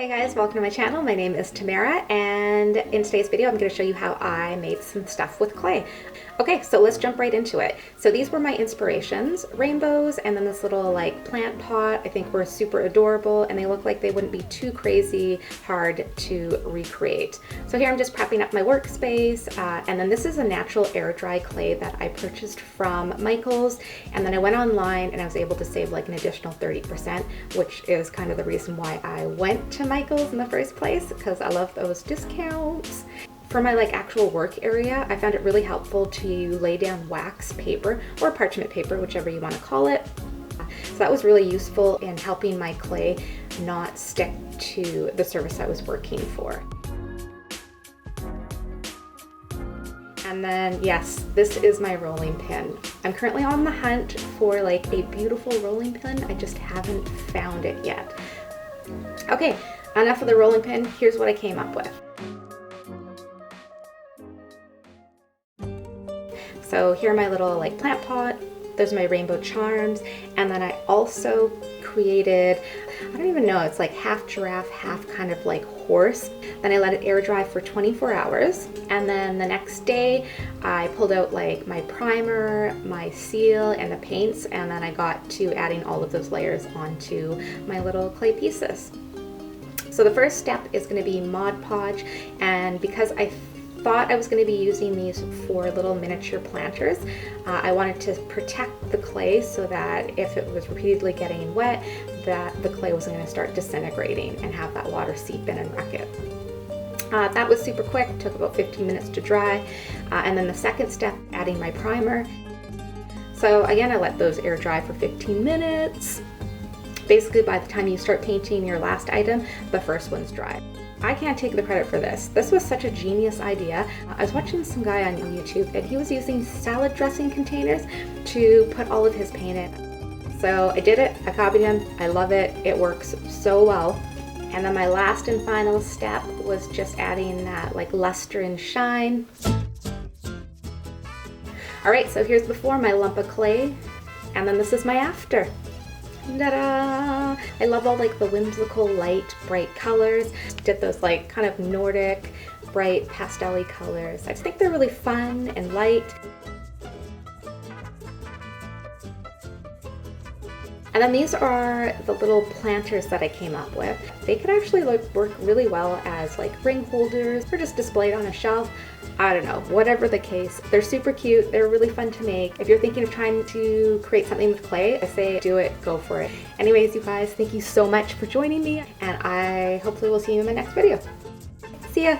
Hey guys, welcome to my channel. My name is Tamara, and in today's video I'm going to show you how I made some stuff with clay. Okay, so let's jump right into it. So these were my inspirations, rainbows, and then this little like plant pot I think were super adorable, and they look like they wouldn't be too crazy hard to recreate. So here I'm just prepping up my workspace, and then this is a natural air dry clay that I purchased from Michales, and then I went online and I was able to save like an additional 30%, which is kind of the reason why I went to Michales in the first place, because I love those discounts. For my actual work area, I found it really helpful to lay down wax paper or parchment paper, whichever you want to call it. So that was really useful in helping my clay not stick to the surface I was working for. And then yes, this is my rolling pin. I'm currently on the hunt for like a beautiful rolling pin. I just haven't found it yet. Okay, enough of the rolling pin. Here's what I came up with. So here are my little plant pot. Those are my rainbow charms. And then I also created, I don't even know, it's like half giraffe, half kind of like horse. Then I let it air dry for 24 hours. And then the next day I pulled out like my primer, my seal, and the paints. And then I got to adding all of those layers onto my little clay pieces. So the first step is going to be Mod Podge, and because I thought I was going to be using these for little miniature planters, I wanted to protect the clay so that if it was repeatedly getting wet, that the clay wasn't going to start disintegrating and have that water seep in and wreck it. That was super quick, took about 15 minutes to dry. And then the second step, adding my primer. So again, I let those air dry for 15 minutes. Basically, by the time you start painting your last item, the first one's dry. I can't take the credit for this. This was such a genius idea. I was watching some guy on YouTube and he was using salad dressing containers to put all of his paint in. So I did it, I copied him, I love it, it works so well. And then my last and final step was just adding that luster and shine. All right, so here's before, my lump of clay, and then this is my after. Ta-da! I love all the whimsical light bright colors. Did those kind of Nordic bright pastel-y colors. I just think they're really fun and light. And then these are the little planters that I came up with. They could actually work really well as ring holders or just displayed on a shelf. I don't know, whatever the case. They're super cute, they're really fun to make. If you're thinking of trying to create something with clay, I say do it, go for it. Anyways, you guys, thank you so much for joining me, and I hopefully will see you in my next video. See ya!